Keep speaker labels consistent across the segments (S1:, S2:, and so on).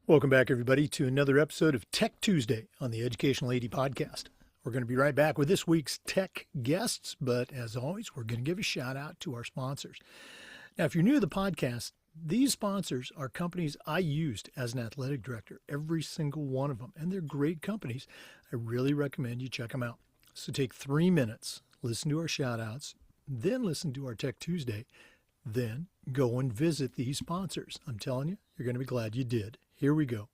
S1: Welcome back, everybody, to another episode of Tech Tuesday on the Educational AD Podcast. We're going to be right back with this week's tech guests, but as always, we're going to give a shout out to our sponsors. Now, if you're new to the podcast, these sponsors are companies I used as an athletic director, every single one of them, and they're great companies. I really recommend you check them out. So take 3 minutes, listen to our shout outs, then listen to our Tech Tuesday, then go and visit these sponsors. I'm telling you, you're going to be glad you did. Here we go.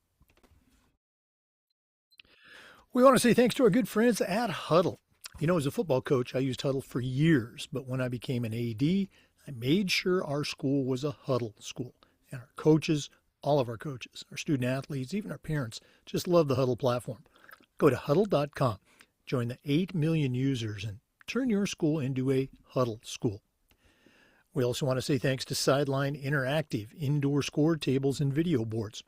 S1: We want to say thanks to our good friends at Hudl. You know, as a football coach, I used Hudl for years, but when I became an AD, I made sure our school was a Hudl school. And our coaches, all of our coaches, our student athletes, even our parents, just love the Hudl platform. Go to Hudl.com, join the 8 million users, and turn your school into a Hudl school. We also want to say thanks to Sideline Interactive, indoor score tables and video boards.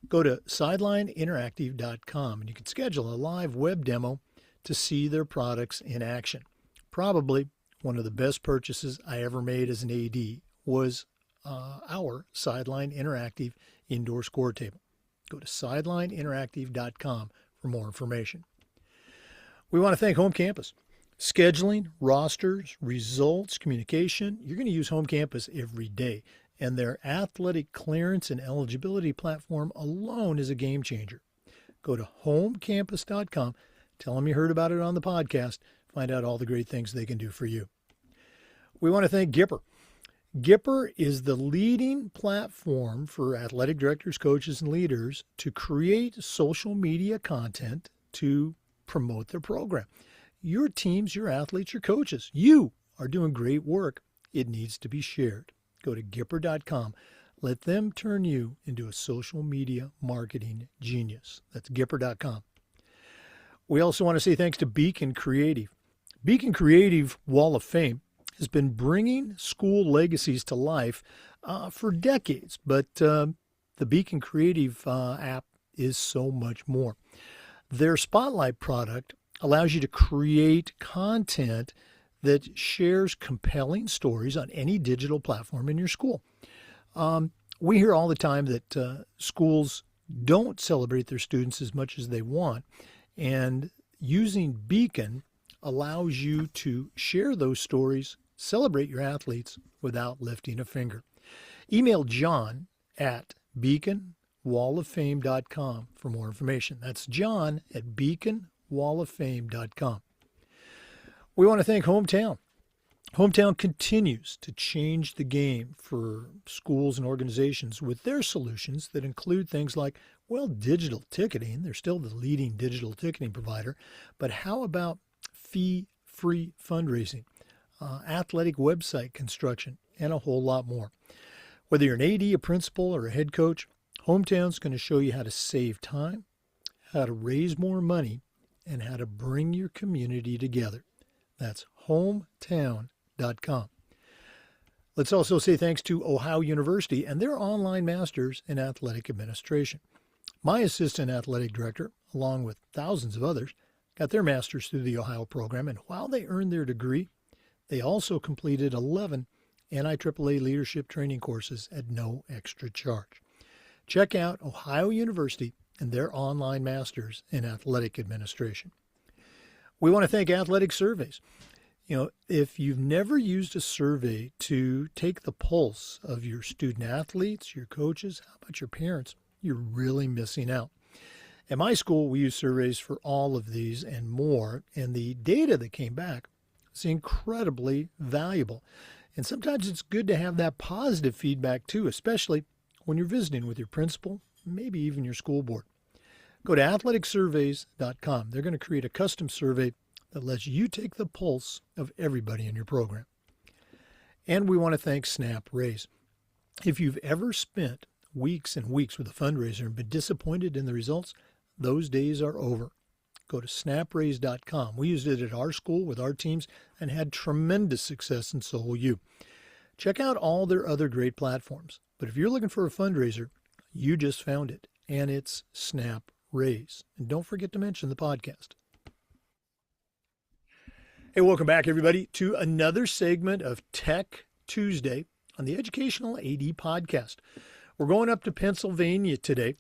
S1: Go to sidelineinteractive.com and you can schedule a live web demo to see their products in action. Probably one of the best purchases I ever made as an AD was our Sideline Interactive indoor score table. Go to sidelineinteractive.com for more information. We want to thank Home Campus. Scheduling, rosters, results, communication. You're going to use Home Campus every day. And their athletic clearance and eligibility platform alone is a game changer. Go to homecampus.com, tell them you heard about it on the podcast, find out all the great things they can do for you. We want to thank Gipper. Gipper is the leading platform for athletic directors, coaches, and leaders to create social media content to promote their program. Your teams, your athletes, your coaches, you are doing great work. It needs to be shared. Go to Gipper.com. Let them turn you into a social media marketing genius. That's Gipper.com. We also want to say thanks to Beacon Creative. Beacon Creative Wall of Fame has been bringing school legacies to life for decades, but the Beacon Creative app is so much more. Their Spotlight product allows you to create content that shares compelling stories on any digital platform in your school. We hear all the time that schools don't celebrate their students as much as they want, and using Beacon allows you to share those stories, celebrate your athletes without lifting a finger. Email John at beaconwalloffame.com for more information. That's John at beaconwalloffame.com. We want to thank Hometown. Hometown continues to change the game for schools and organizations with their solutions that include things like, well, digital ticketing. They're still the leading digital ticketing provider. But how about fee-free fundraising, athletic website construction, and a whole lot more? Whether you're an AD, a principal, or a head coach, Hometown's going to show you how to save time, how to raise more money, and how to bring your community together. That's hometown.com. Let's also say thanks to Ohio University and their online masters in athletic administration. My assistant athletic director, along with thousands of others, got their masters through the Ohio program, and while they earned their degree, they also completed 11 NIAAA leadership training courses at no extra charge. Check out Ohio University and their online masters in athletic administration. We want to thank Athletic Surveys. You know, if you've never used a survey to take the pulse of your student athletes, your coaches, how about your parents, you're really missing out. At my school, we use surveys for all of these and more, and the data that came back is incredibly valuable. And sometimes it's good to have that positive feedback too, especially when you're visiting with your principal, maybe even your school board. Go to athleticsurveys.com. They're going to create a custom survey that lets you take the pulse of everybody in your program. And we want to thank Snap Raise. If you've ever spent weeks and weeks with a fundraiser and been disappointed in the results, those days are over. Go to snapraise.com. We used it at our school with our teams and had tremendous success, and so will you. Check out all their other great platforms. But if you're looking for a fundraiser, you just found it, and it's Snap Raise. And don't forget to mention the podcast. Hey, welcome back, everybody, to another segment of Tech Tuesday on the Educational AD Podcast. We're going up to Pennsylvania today.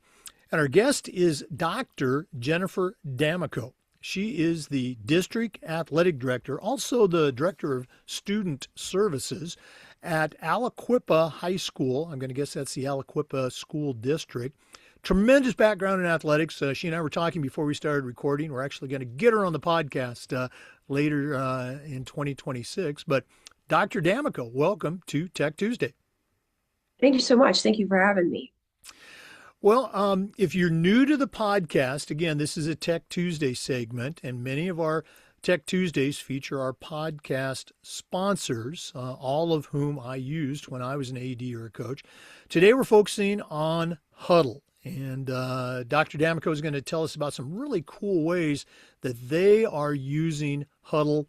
S1: And our guest is Dr. Jennifer Damico. She is the district athletic director, also the director of student services at Aliquippa High School. I'm going to guess that's the Aliquippa School District. Tremendous background in athletics. She and I were talking before we started recording. We're actually going to get her on the podcast later in 2026. But Dr. Damico, welcome to Tech Tuesday.
S2: Thank you so much. Thank you for having me.
S1: Well, if you're new to the podcast, again, this is a Tech Tuesday segment, and many of our Tech Tuesdays feature our podcast sponsors, all of whom I used when I was an AD or a coach. Today, we're focusing on Hudl, and Dr. Damico is going to tell us about some really cool ways that they are using Hudl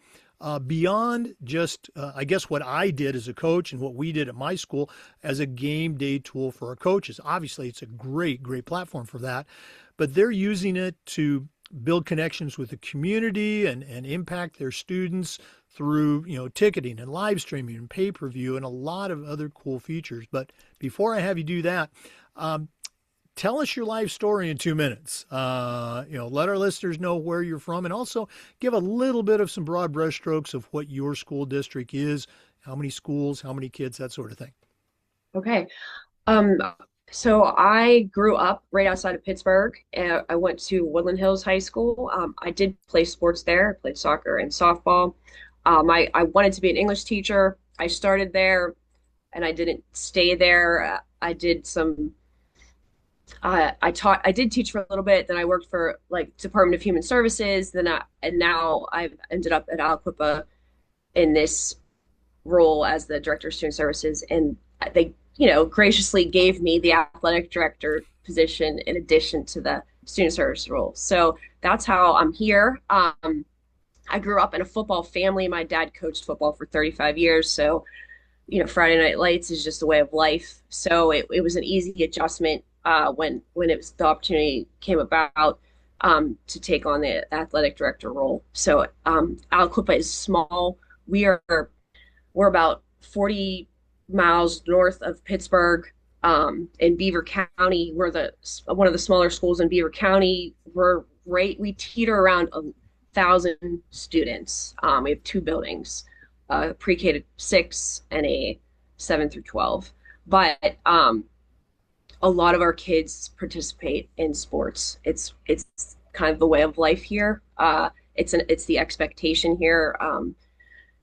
S1: beyond just, I guess, what I did as a coach and what we did at my school as a game day tool for our coaches. Obviously, it's a great, great platform for that, but they're using it to build connections with the community and impact their students through, ticketing and live streaming and pay-per-view and a lot of other cool features. But before I have you do that, tell us your life story in 2 minutes. Let our listeners know where you're from and also give a little bit of some broad brushstrokes of what your school district is, how many schools, how many kids, that sort of thing.
S2: Okay. Um, so I grew up right outside of Pittsburgh. I went to Woodland Hills High School. I did play sports there. I played soccer and softball. I wanted to be an English teacher. I started there and I didn't stay there. I did some I did teach for a little bit. Then I worked for like Department of Human Services. And now I've ended up at Aliquippa in this role as the director of student services. And they, graciously gave me the athletic director position in addition to the student service role. So that's how I'm here. I grew up in a football family. My dad coached football for 35 years. So, Friday Night Lights is just a way of life. So it was an easy adjustment when it was the opportunity came about to take on the athletic director role. So Aliquippa is small. We're about 40 miles north of Pittsburgh. In Beaver County, we're one of the smaller schools in Beaver County. We teeter around 1,000 students. We have two buildings, pre-K to 6 and a 7 through 12. But a lot of our kids participate in sports. It's kind of the way of life here. It's the expectation here.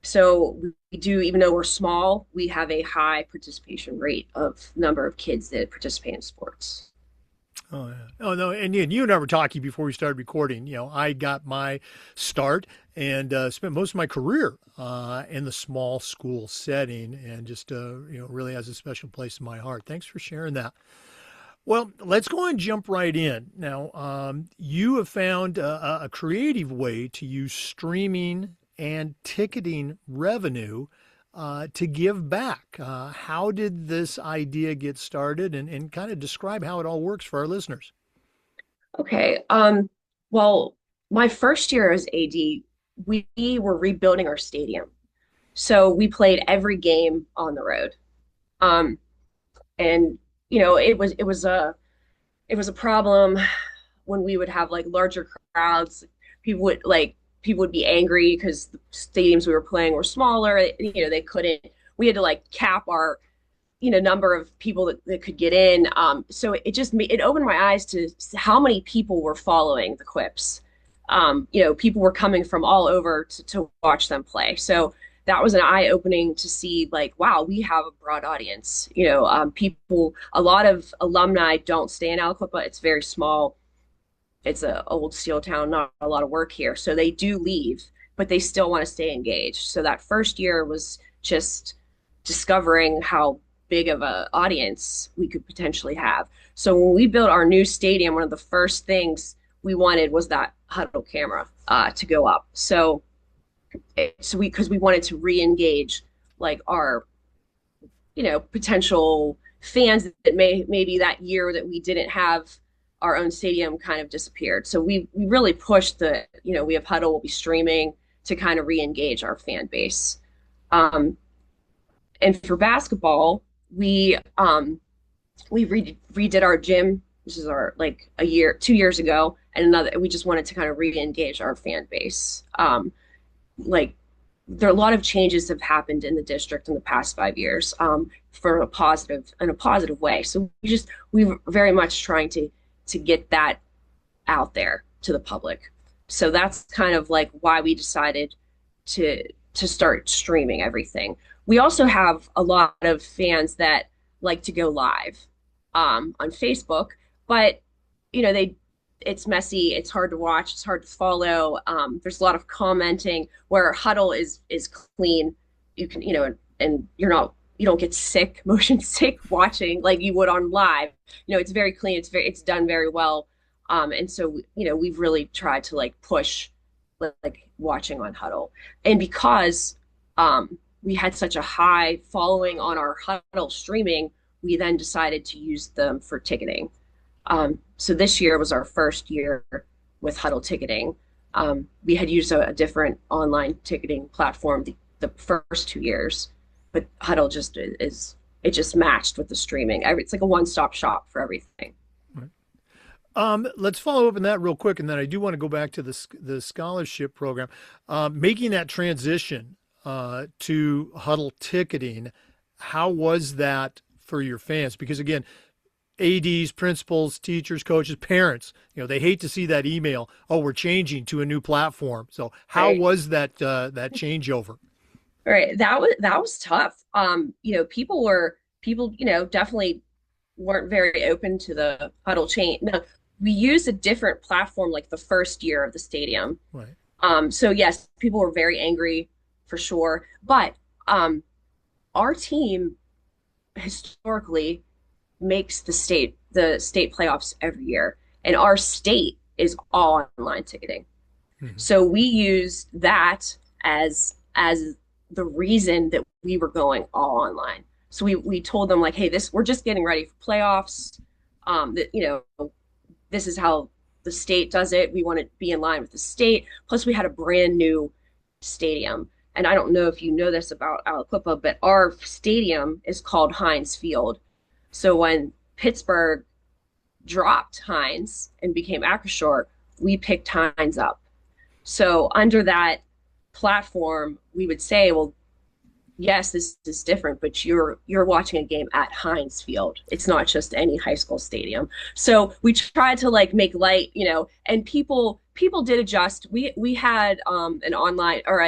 S2: So we do, even though we're small, we have a high participation rate of number of kids that participate in sports.
S1: Oh, yeah. Oh, no. And you and I were talking before we started recording. I got my start and spent most of my career in the small school setting and just, really has a special place in my heart. Thanks for sharing that. Well, let's go and jump right in. Now, you have found a creative way to use streaming and ticketing revenue to give back. How did this idea get started and kind of describe how it all works for our listeners?
S2: Okay. Well, my first year as AD, we were rebuilding our stadium. So we played every game on the road. And it was a problem when we would have like larger crowds. People would be angry because the stadiums we were playing were smaller. We had to like cap our, number of people that could get in. So it opened my eyes to how many people were following the Quips. People were coming from all over to watch them play. So that was an eye-opening to see like, wow, we have a broad audience. A lot of alumni don't stay in Aliquippa. It's very small. It's an old steel town, not a lot of work here. So they do leave, but they still want to stay engaged. So that first year was just discovering how big of an audience we could potentially have. So when we built our new stadium, one of the first things we wanted was that Hudl camera to go up. Because we wanted to re-engage like our, potential fans that maybe that year that we didn't have our own stadium kind of disappeared. So we really pushed we have Hudl, we'll be streaming to kind of re-engage our fan base. And for basketball, we redid our gym This is our like a year, 2 years ago, and another. We just wanted to kind of re-engage our fan base. Like there are a lot of changes have happened in the district in the past 5 years, for a positive in a positive way. So we were very much trying to get that out there to the public. So that's kind of like why we decided to start streaming everything. We also have a lot of fans that like to go live, on Facebook, but they it's messy, it's hard to watch, it's hard to follow. There's a lot of commenting where Hudl is clean. You can, and you don't get sick, motion sick watching like you would on live. It's very clean. It's done very well. And so, we've really tried to like push like watching on Hudl. And because we had such a high following on our Hudl streaming, we then decided to use them for ticketing. So this year was our first year with Hudl ticketing. We had used a different online ticketing platform the first 2 years, but Hudl it just matched with the streaming. It's like a one-stop shop for everything.
S1: Let's follow up on that real quick, and then I do want to go back to the scholarship program. Making that transition to Hudl ticketing, how was that for your fans? Because again, ADs, principals, teachers, coaches, parents, they hate to see that email. Oh, we're changing to a new platform. So how
S2: Right.
S1: was that changeover?
S2: All right. That was tough. People, definitely weren't very open to the Hudl change. Now, we used a different platform like the first year of the stadium.
S1: Right.
S2: So yes, people were very angry for sure. But our team historically makes the state playoffs every year, and our state is all online ticketing.
S1: Mhm.
S2: So we used that as the reason that we were going all online. So we told them like, hey, we're just getting ready for playoffs. That this is how the state does it. We want to be in line with the state. Plus, we had a brand new stadium, and I don't know if you know this about Aliquippa, but our stadium is called Heinz Field. So when Pittsburgh dropped Heinz and became Acrisure, we picked Heinz up. So under that platform, we would say, well, yes, this is different, but you're watching a game at Heinz Field. It's not just any high school stadium. So we tried to like make light, and people did adjust. We had an online or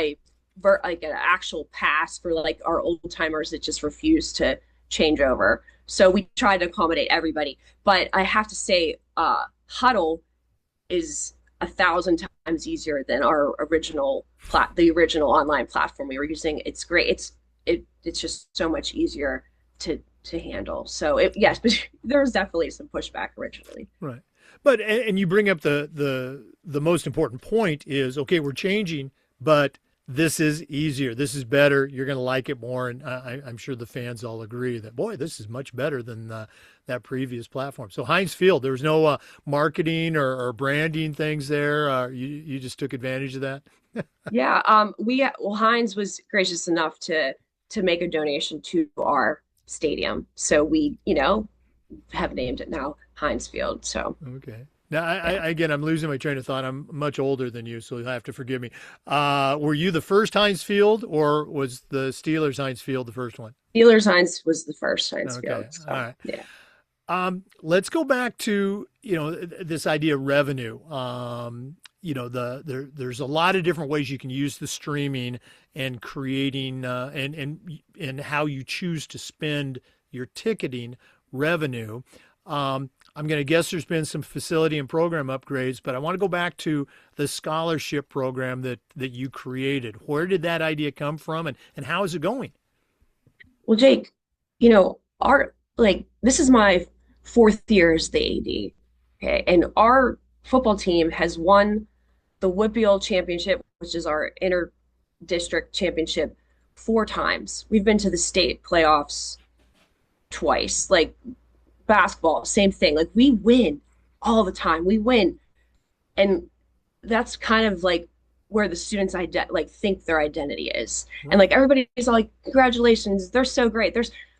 S2: like an actual pass for like our old timers that just refused to change over. So we tried to accommodate everybody. But I have to say, Hudl is 1,000 times easier than our the original online platform we were using. It's great. It's just so much easier to handle. So yes, but there was definitely some pushback originally.
S1: Right. But and you bring up the most important point is, okay, we're changing, but this is easier. This is better. You're going to like it more. And I'm sure the fans all agree that, boy, this is much better than that previous platform. So Heinz Field, there was no marketing or branding things there. You just took advantage of that.
S2: Yeah. Heinz was gracious enough to make a donation to our stadium. So we, have named it now Heinz Field. So
S1: Okay. Now,
S2: yeah.
S1: again, I'm losing my train of thought. I'm much older than you, so you'll have to forgive me. Were you the first Heinz Field, or was the Steelers Heinz Field the first one?
S2: Steelers Heinz was the first Heinz
S1: Okay.
S2: Field.
S1: All
S2: So
S1: right.
S2: yeah.
S1: Let's go back to this idea of revenue. There's a lot of different ways you can use the streaming and creating and how you choose to spend your ticketing revenue. I'm going to guess there's been some facility and program upgrades, but I want to go back to the scholarship program that you created. Where did that idea come from, and how is it going?
S2: Well, Jake, our like this is my fourth year as the AD. Okay. And our football team has won the Whitfield Championship, which is our inter district championship, 4 times. We've been to the state playoffs twice. Like basketball, same thing. Like we win all the time. We win. And that's kind of like where the students like think their identity is. And like everybody's all like, congratulations, they're so great.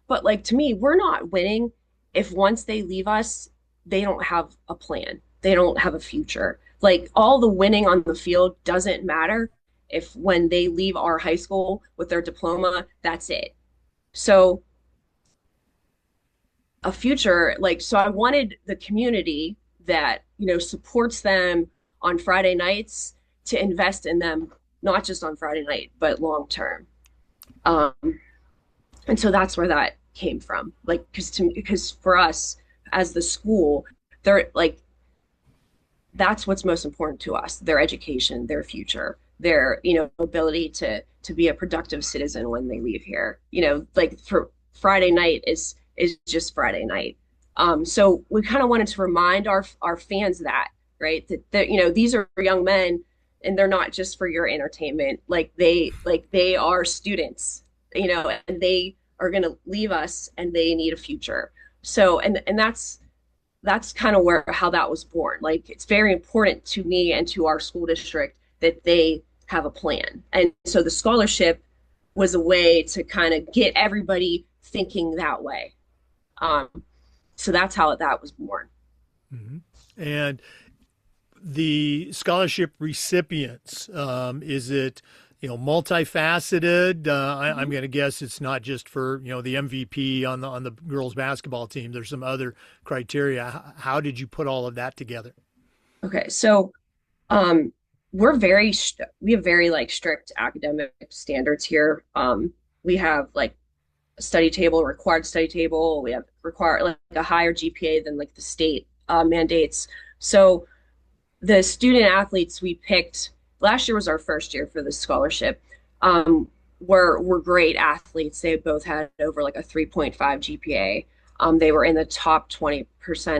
S2: But like to me, we're not winning if once they leave us they don't have a plan. They don't have a future. Like all the winning on the field doesn't matter if when they leave our high school with their diploma, that's it. So a future, like, so I wanted the community that, supports them on Friday nights to invest in them, not just on Friday night, but long term. Um, and so that's where that came from. Like, because for us as the school, they're like, that's what's most important to us, their education, their future, their, ability to be a productive citizen when they leave here. Like for Friday night is just Friday night. So we kind of wanted to remind our fans that, right? That these are young men and they're not just for your entertainment. Like they are students, and they are going to leave us and they need a future. So and that's kind of where how that was born. Like it's very important to me and to our school district that they have a plan. And so the scholarship was a way to kind of get everybody thinking that way. Um, so that's how that was born.
S1: Hmm. And the scholarship recipients, is it, multifaceted? I'm going to guess it's not just for, the MVP on the girls basketball team. There's some other criteria. How did you put all of that together?
S2: Okay, so um, we have very like strict academic standards here. We have like a study table, required study table. We have required like a higher GPA than like the state mandates. So the student athletes we picked last year was our first year for the scholarship. Were great athletes. They both had over like a 3.5 GPA. They were in the top 20%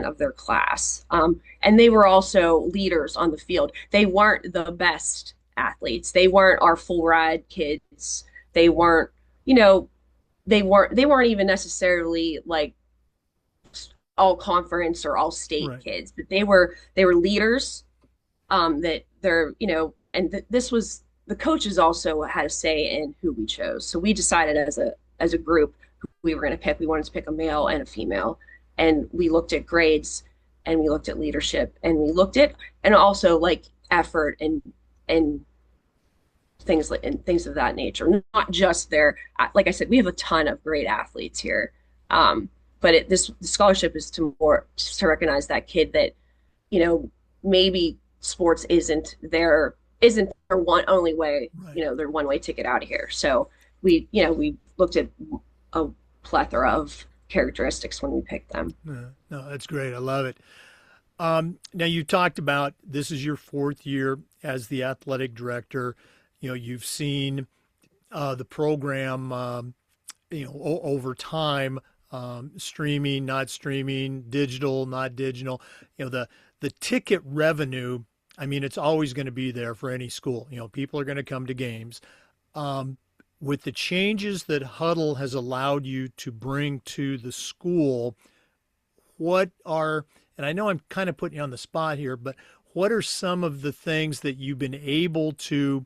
S2: of their class. And they were also leaders on the field. They weren't the best athletes. They weren't our full ride kids. They weren't, you know, they weren't even necessarily like all conference or all state
S1: Right.
S2: kids, but they were leaders. That they're, and this was the coaches also had a say in who we chose. So we decided as a group who we were going to pick. We wanted to pick a male and a female, and we looked at grades, and we looked at leadership, and we looked at and also like effort and things of that nature. Not just their, like I said, we have a ton of great athletes here, but the scholarship is to recognize that kid that maybe sports isn't their one only way,
S1: Right.
S2: their one way ticket out of here. So we looked at a plethora of characteristics when we picked them.
S1: No, that's great. I love it. Now you talked about this is your fourth year as the athletic director. You've seen the program, over time, streaming, not streaming, digital, not digital. The ticket revenue. I mean, it's always going to be there for any school. People are going to come to games. With the changes that Hudl has allowed you to bring to the school, and I know I'm kind of putting you on the spot here, but what are some of the things that you've been able to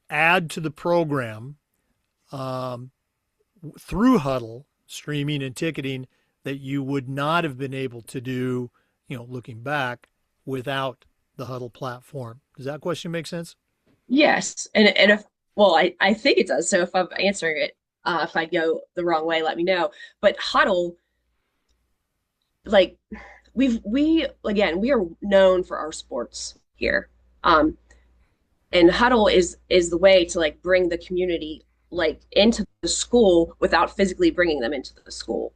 S1: add to the program through Hudl, streaming and ticketing, that you would not have been able to do, looking back, without the Hudl platform? Does that question make sense?
S2: Yes, and if well, I think it does. So if I'm answering it, if I go the wrong way, let me know. But Huddle, like we again, we are known for our sports here. And Huddle is the way to like bring the community like into the school without physically bringing them into the school.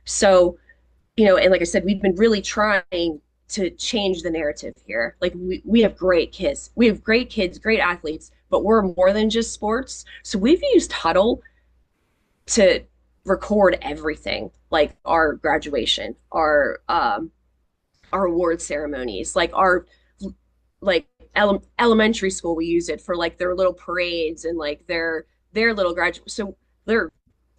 S2: So, and like I said, we've been really trying to change the narrative here. Like we have great kids. We have great kids, great athletes, but we're more than just sports. So we've used Huddle to record everything, like our graduation, our award ceremonies, like our like elementary school. We use it for like their little parades and like their little graduate. So they're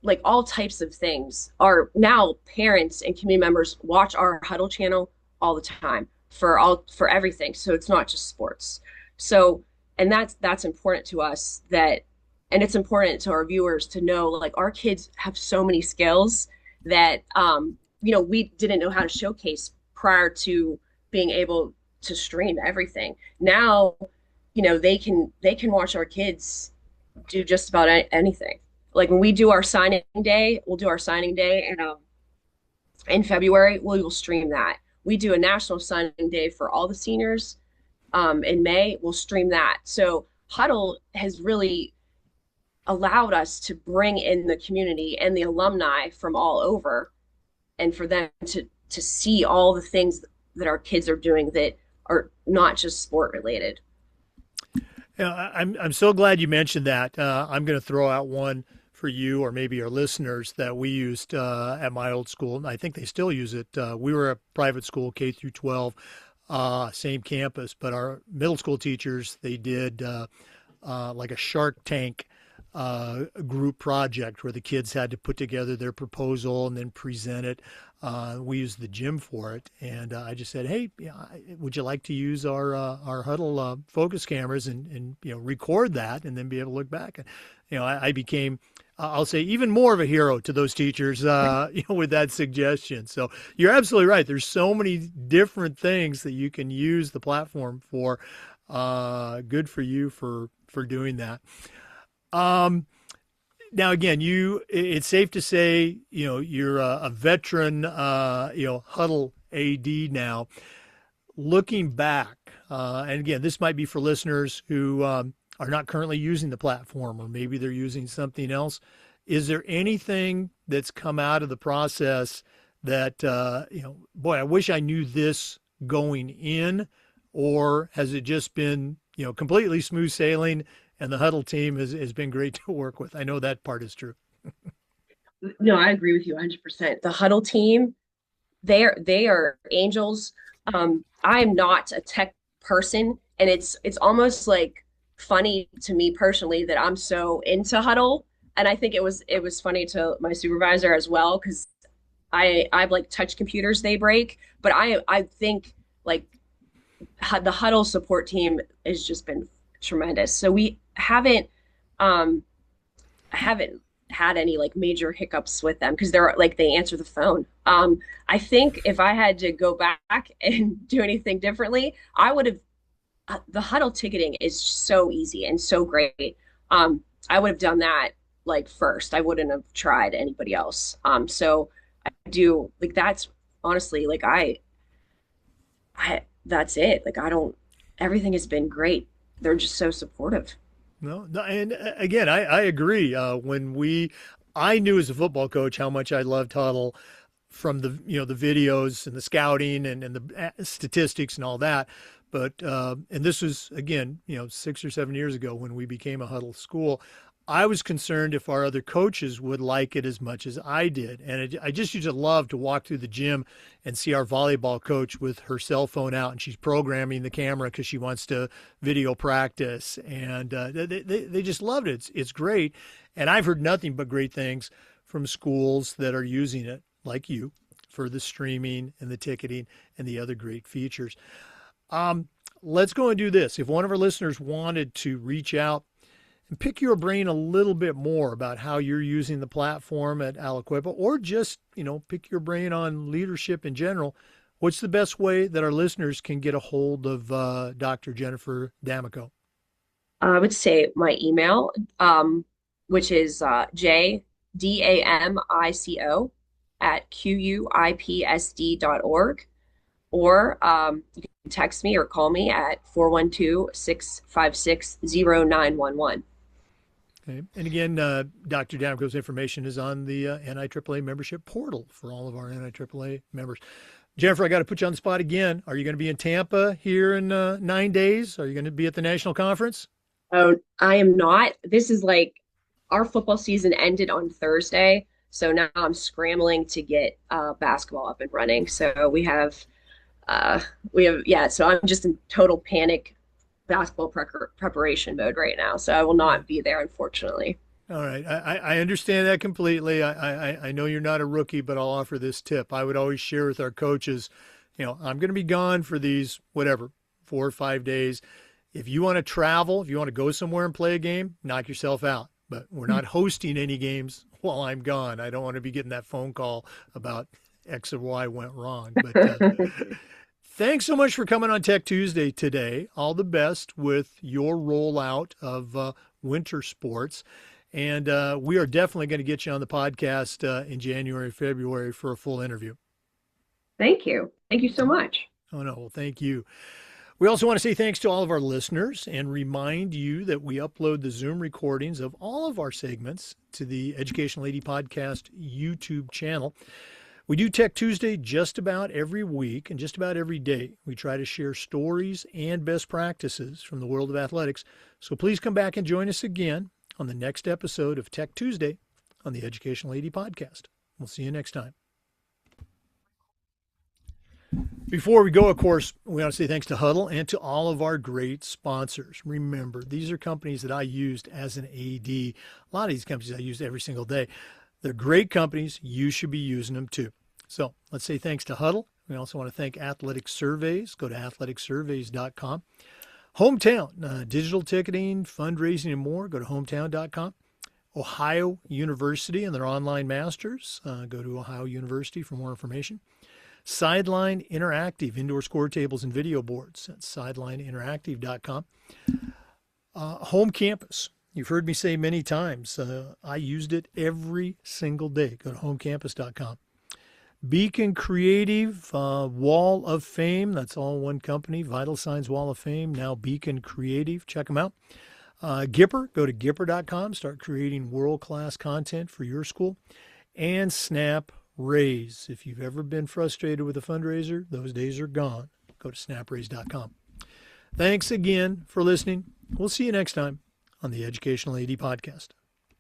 S2: like all types of things are now parents and community members watch our Huddle channel all the time for everything. So it's not just sports. So and that's important to us, that and it's important to our viewers to know like our kids have so many skills that we didn't know how to showcase prior to being able to stream everything. Now, they can watch our kids do just about anything. Like when we do our signing day, we'll do our signing day, and in February we will stream that. We do a national signing day for all the seniors in May. We'll stream that. So Hudl has really allowed us to bring in the community and the alumni from all over, and for them to see all the things that our kids are doing that are not just sport related.
S1: I'm so glad you mentioned that. I'm going to throw out one for you or maybe our listeners that we used at my old school. I think they still use it. We were a private school, K through 12, same campus, but our middle school teachers, they did like a Shark Tank group project where the kids had to put together their proposal and then present it. We used the gym for it, and I just said, "Hey, would you like to use our Hudl focus cameras and record that, and then be able to look back?" And I became, I'll say, even more of a hero to those teachers, with that suggestion. So you're absolutely right. There's so many different things that you can use the platform for. Good for you for doing that. Now again, it's safe to say, you're a veteran, Hudl AD now. Looking back, and again, this might be for listeners who are not currently using the platform, or maybe they're using something else. Is there anything that's come out of the process that, boy, I wish I knew this going in, or has it just been, completely smooth sailing? And the Hudl team has been great to work with. I know that part is true.
S2: No, I agree with you 100%. The Hudl team, they are angels. I am not a tech person, and it's almost like funny to me personally that I'm so into Hudl. And I think it was funny to my supervisor as well, because I've like touch computers, they break, but I think like the Hudl support team has just been tremendous. So we haven't had any like major hiccups with them, because they're like, they answer the phone. I think if I had to go back and do anything differently, I would have, the Hudl ticketing is so easy and so great. I would have done that like first. I wouldn't have tried anybody else. So I do like, that's honestly like, that's it. Like, everything has been great. They're just so supportive.
S1: No, and again, I agree. I knew as a football coach how much I loved Hudl from the videos and the scouting and the statistics and all that. But and this was again 6 or 7 years ago when we became a Hudl school. I was concerned if our other coaches would like it as much as I did. And I just used to love to walk through the gym and see our volleyball coach with her cell phone out, and she's programming the camera because she wants to video practice. And they just loved it. It's great. And I've heard nothing but great things from schools that are using it, like you, for the streaming and the ticketing and the other great features. Let's go and do this. If one of our listeners wanted to reach out and pick your brain a little bit more about how you're using the platform at Aliquippa, or just, pick your brain on leadership in general, what's the best way that our listeners can get a hold of Dr. Jennifer Damico?
S2: I would say my email, which is jdamico at quipsd.org, or you can text me or call me at 412-656-0911.
S1: Okay. And again, Dr. Damico's information is on the NIAAA membership portal for all of our NIAAA members. Jennifer, I got to put you on the spot again. Are you going to be in Tampa here in 9 days? Are you going to be at the national conference?
S2: Oh, I am not. This is like, our football season ended on Thursday, so now I'm scrambling to get basketball up and running. So so I'm just in total panic basketball preparation mode right now. So I will not be there, unfortunately.
S1: All right. I understand that completely. I know you're not a rookie, but I'll offer this tip. I would always share with our coaches, I'm going to be gone for these, 4 or 5 days. If you want to travel, if you want to go somewhere and play a game, knock yourself out. But we're not hosting any games while I'm gone. I don't want to be getting that phone call about X or Y went wrong. But thanks so much for coming on Tech Tuesday today. All the best with your rollout of winter sports. And we are definitely going to get you on the podcast in January, February for a full interview.
S2: Thank you. Thank you so much.
S1: Oh, no. Well, thank you. We also want to say thanks to all of our listeners and remind you that we upload the Zoom recordings of all of our segments to the Educational AD Podcast YouTube channel. We do Tech Tuesday just about every week and just about every day. We try to share stories and best practices from the world of athletics. So please come back and join us again on the next episode of Tech Tuesday on the Educational AD Podcast. We'll see you next time. Before we go, of course, we want to say thanks to Hudl and to all of our great sponsors. Remember, these are companies that I used as an AD. A lot of these companies I use every single day. They're great companies. You should be using them too. So let's say thanks to Hudl. We also want to thank Athletic Surveys. Go to athleticsurveys.com. Hometown, digital ticketing, fundraising, and more. Go to hometown.com. Ohio University and their online masters. Go to Ohio University for more information. Sideline Interactive, indoor score tables and video boards at sidelineinteractive.com. Home Campus. You've heard me say many times, I used it every single day. Go to homecampus.com. Beacon Creative, Wall of Fame. That's all one company. Vital Signs Wall of Fame, now Beacon Creative. Check them out. Gipper, go to gipper.com. Start creating world-class content for your school. And Snap Raise. If you've ever been frustrated with a fundraiser, those days are gone. Go to snapraise.com. Thanks again for listening. We'll see you next time on the Educational AD Podcast.